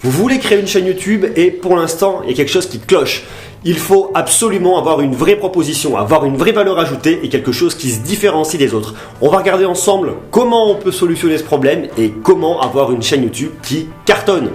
Vous voulez créer une chaîne YouTube et pour l'instant, il y a quelque chose qui cloche. Il faut absolument avoir une vraie proposition, avoir une vraie valeur ajoutée et quelque chose qui se différencie des autres. On va regarder ensemble comment on peut solutionner ce problème et comment avoir une chaîne YouTube qui cartonne.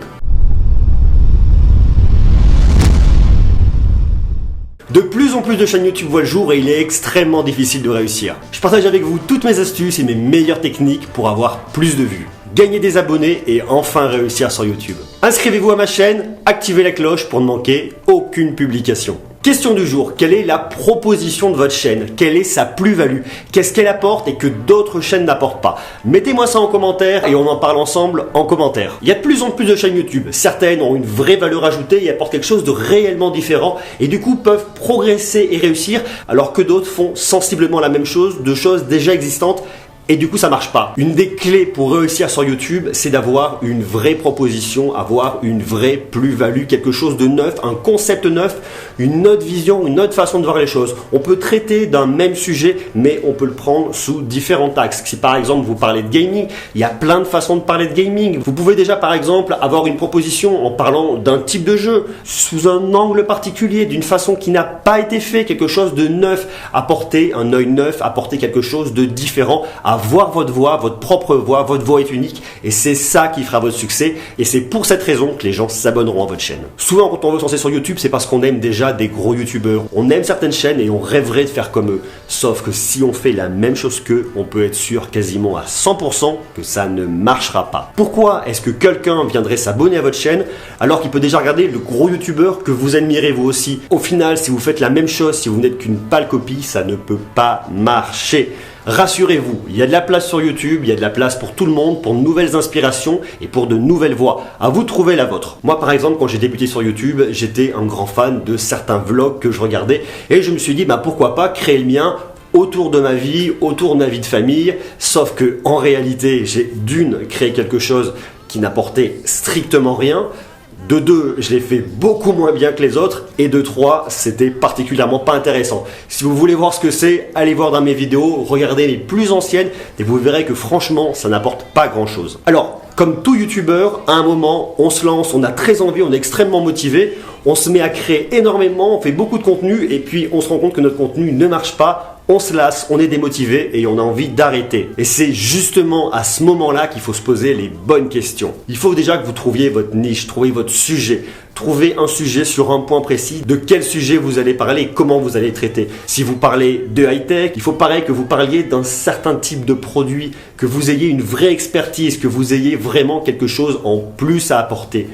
De plus en plus de chaînes YouTube voient le jour et il est extrêmement difficile de réussir. Je partage avec vous toutes mes astuces et mes meilleures techniques pour avoir plus de vues, gagner des abonnés et enfin réussir sur YouTube. Inscrivez-vous à ma chaîne, activez la cloche pour ne manquer aucune publication. Question du jour, quelle est la proposition de votre chaîne? Quelle est sa plus-value? Qu'est-ce qu'elle apporte et que d'autres chaînes n'apportent pas? Mettez-moi ça en commentaire et on en parle ensemble en commentaire. Il y a de plus en plus de chaînes YouTube. Certaines ont une vraie valeur ajoutée et apportent quelque chose de réellement différent et du coup peuvent progresser et réussir alors que d'autres font sensiblement la même chose, de choses déjà existantes. Et du coup, ça marche pas. Une des clés pour réussir sur YouTube, c'est d'avoir une vraie proposition, avoir une vraie plus-value, quelque chose de neuf, un concept neuf, une autre vision, une autre façon de voir les choses. On peut traiter d'un même sujet, mais on peut le prendre sous différents axes. Si par exemple, vous parlez de gaming, il y a plein de façons de parler de gaming. Vous pouvez déjà par exemple avoir une proposition en parlant d'un type de jeu, sous un angle particulier, d'une façon qui n'a pas été fait, quelque chose de neuf, apporter un œil neuf, apporter quelque chose de différent, avoir votre voix, votre propre voix, votre voix est unique et c'est ça qui fera votre succès et c'est pour cette raison que les gens s'abonneront à votre chaîne. Souvent quand on veut se lancer sur YouTube, c'est parce qu'on aime déjà des gros youtubeurs. On aime certaines chaînes et on rêverait de faire comme eux. Sauf que si on fait la même chose qu'eux, on peut être sûr quasiment à 100% que ça ne marchera pas. Pourquoi est-ce que quelqu'un viendrait s'abonner à votre chaîne alors qu'il peut déjà regarder le gros youtubeur que vous admirez vous aussi? Au final, si vous faites la même chose, si vous n'êtes qu'une pâle copie, ça ne peut pas marcher. Rassurez-vous, il y a de la place sur YouTube, il y a de la place pour tout le monde, pour de nouvelles inspirations et pour de nouvelles voix. À vous de trouver la vôtre. Moi par exemple, quand j'ai débuté sur YouTube, j'étais un grand fan de certains vlogs que je regardais et je me suis dit pourquoi pas créer le mien autour de ma vie, autour de ma vie de famille, sauf que en réalité, j'ai d'une créé quelque chose qui n'apportait strictement rien. De 2, je l'ai fait beaucoup moins bien que les autres. Et de 3, c'était particulièrement pas intéressant. Si vous voulez voir ce que c'est, allez voir dans mes vidéos, regardez les plus anciennes et vous verrez que franchement, ça n'apporte pas grand chose. Alors, comme tout youtubeur, à un moment, on se lance, on a très envie, on est extrêmement motivé, on se met à créer énormément, on fait beaucoup de contenu et puis on se rend compte que notre contenu ne marche pas. On se lasse, on est démotivé et on a envie d'arrêter. Et c'est justement à ce moment-là qu'il faut se poser les bonnes questions. Il faut déjà que vous trouviez votre niche, trouviez votre sujet. Trouvez un sujet sur un point précis, de quel sujet vous allez parler, comment vous allez traiter. Si vous parlez de high-tech, il faut pareil que vous parliez d'un certain type de produit, que vous ayez une vraie expertise, que vous ayez vraiment quelque chose en plus à apporter.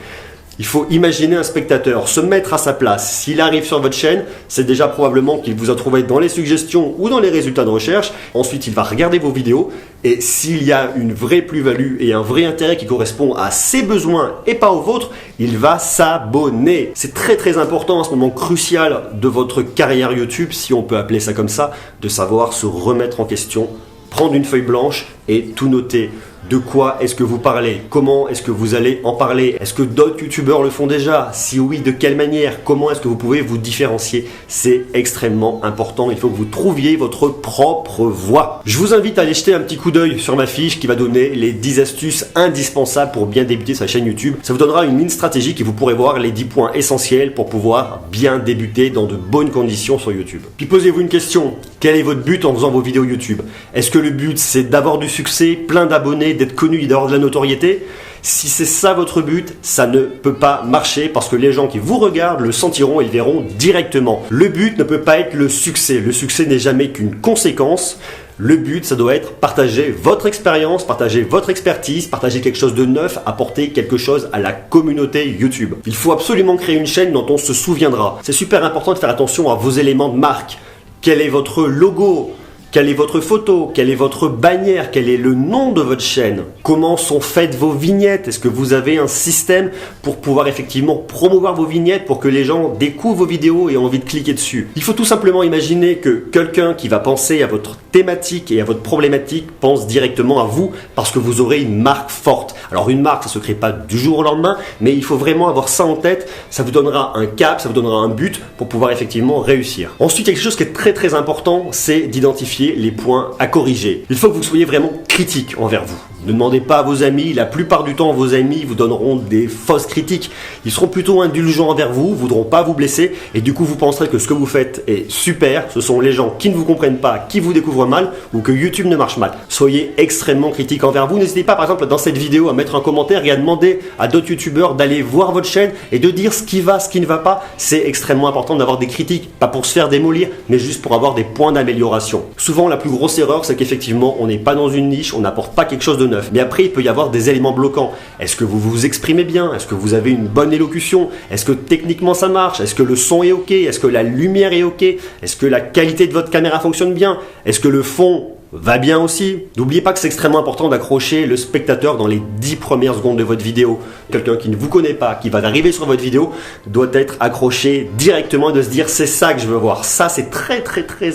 Il faut imaginer un spectateur, se mettre à sa place. S'il arrive sur votre chaîne, c'est déjà probablement qu'il vous a trouvé dans les suggestions ou dans les résultats de recherche. Ensuite, il va regarder vos vidéos et s'il y a une vraie plus-value et un vrai intérêt qui correspond à ses besoins et pas aux vôtres, il va s'abonner. C'est très important à ce moment crucial de votre carrière YouTube, si on peut appeler ça comme ça, de savoir se remettre en question, prendre une feuille blanche et tout noter. De quoi est-ce que vous parlez? Comment est-ce que vous allez en parler? Est-ce que d'autres youtubeurs le font déjà? Si oui, de quelle manière? Comment est-ce que vous pouvez vous différencier? C'est extrêmement important. Il faut que vous trouviez votre propre voix. Je vous invite à aller jeter un petit coup d'œil sur ma fiche qui va donner les 10 astuces indispensables pour bien débuter sa chaîne YouTube. Ça vous donnera une ligne stratégique et vous pourrez voir les 10 points essentiels pour pouvoir bien débuter dans de bonnes conditions sur YouTube. Puis posez-vous une question. Quel est votre but en faisant vos vidéos YouTube? Est-ce que le but c'est d'avoir du succès, plein d'abonnés, d'être connu et d'avoir de la notoriété? Si c'est ça votre but, ça ne peut pas marcher parce que les gens qui vous regardent le sentiront et le verront directement. Le but ne peut pas être le succès. Le succès n'est jamais qu'une conséquence. Le but, ça doit être partager votre expérience, partager votre expertise, partager quelque chose de neuf, apporter quelque chose à la communauté YouTube. Il faut absolument créer une chaîne dont on se souviendra. C'est super important de faire attention à vos éléments de marque. Quel est votre logo? Quelle est votre photo? Quelle est votre bannière? Quel est le nom de votre chaîne? Comment sont faites vos vignettes? Est-ce que vous avez un système pour pouvoir effectivement promouvoir vos vignettes pour que les gens découvrent vos vidéos et aient envie de cliquer dessus? Il faut tout simplement imaginer que quelqu'un qui va penser à votre thématique et à votre problématique pense directement à vous parce que vous aurez une marque forte. Alors une marque, ça ne se crée pas du jour au lendemain, mais il faut vraiment avoir ça en tête. Ça vous donnera un cap, ça vous donnera un but pour pouvoir effectivement réussir. Ensuite, quelque chose qui est très important, c'est d'identifier les points à corriger. Il faut que vous soyez vraiment critiques envers vous. Ne demandez pas à vos amis, la plupart du temps vos amis vous donneront des fausses critiques. Ils seront plutôt indulgents envers vous, voudront pas vous blesser et du coup vous penserez que ce que vous faites est super. Ce sont les gens qui ne vous comprennent pas, qui vous découvrent mal ou que YouTube ne marche mal. Soyez extrêmement critique envers vous. N'hésitez pas par exemple dans cette vidéo à mettre un commentaire et à demander à d'autres youtubeurs d'aller voir votre chaîne et de dire ce qui va, ce qui ne va pas. C'est extrêmement important d'avoir des critiques, pas pour se faire démolir, mais juste pour avoir des points d'amélioration. Souvent la plus grosse erreur c'est qu'effectivement on n'est pas dans une niche, on n'apporte pas quelque chose de neuf. Mais après, il peut y avoir des éléments bloquants. Est-ce que vous vous exprimez bien? Est-ce que vous avez une bonne élocution? Est-ce que techniquement ça marche? Est-ce que le son est ok? Est-ce que la lumière est ok? Est-ce que la qualité de votre caméra fonctionne bien? Est-ce que le fond va bien aussi? N'oubliez pas que c'est extrêmement important d'accrocher le spectateur dans les 10 premières secondes de votre vidéo. Quelqu'un qui ne vous connaît pas, qui va arriver sur votre vidéo, doit être accroché directement et de se dire c'est ça que je veux voir. Ça, c'est très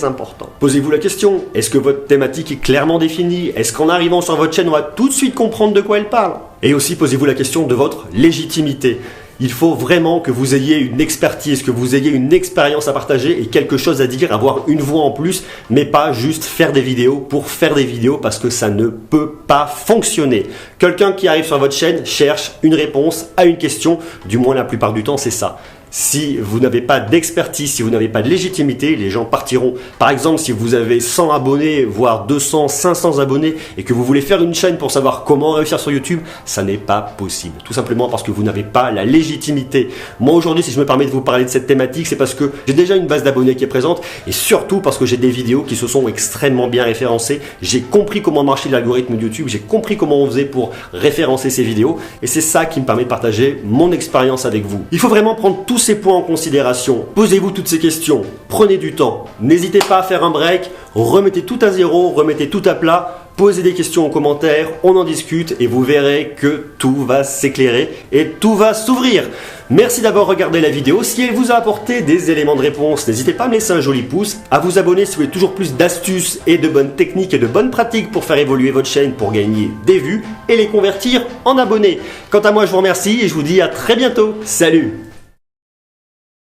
important. Posez-vous la question, est-ce que votre thématique est clairement définie? Est-ce qu'en arrivant sur votre chaîne, on va tout de suite comprendre de quoi elle parle? Et aussi, posez-vous la question de votre légitimité. Il faut vraiment que vous ayez une expertise, que vous ayez une expérience à partager et quelque chose à dire, avoir une voix en plus, mais pas juste faire des vidéos pour faire des vidéos parce que ça ne peut pas fonctionner. Quelqu'un qui arrive sur votre chaîne cherche une réponse à une question, du moins la plupart du temps c'est ça. Si vous n'avez pas d'expertise, si vous n'avez pas de légitimité, les gens partiront. Par exemple, si vous avez 100 abonnés, voire 200, 500 abonnés et que vous voulez faire une chaîne pour savoir comment réussir sur YouTube, ça n'est pas possible. Tout simplement parce que vous n'avez pas la légitimité. Moi aujourd'hui, si je me permets de vous parler de cette thématique, c'est parce que j'ai déjà une base d'abonnés qui est présente et surtout parce que j'ai des vidéos qui se sont extrêmement bien référencées. J'ai compris comment marchait l'algorithme de YouTube, j'ai compris comment on faisait pour référencer ces vidéos et c'est ça qui me permet de partager mon expérience avec vous. Il faut vraiment prendre tous ces points en considération. Posez-vous toutes ces questions, prenez du temps, n'hésitez pas à faire un break, remettez tout à zéro, remettez tout à plat, posez des questions en commentaire, on en discute et vous verrez que tout va s'éclairer et tout va s'ouvrir. Merci d'avoir regardé la vidéo. Si elle vous a apporté des éléments de réponse, n'hésitez pas à me laisser un joli pouce, à vous abonner si vous voulez toujours plus d'astuces et de bonnes techniques et de bonnes pratiques pour faire évoluer votre chaîne pour gagner des vues et les convertir en abonnés. Quant à moi, je vous remercie et je vous dis à très bientôt. Salut!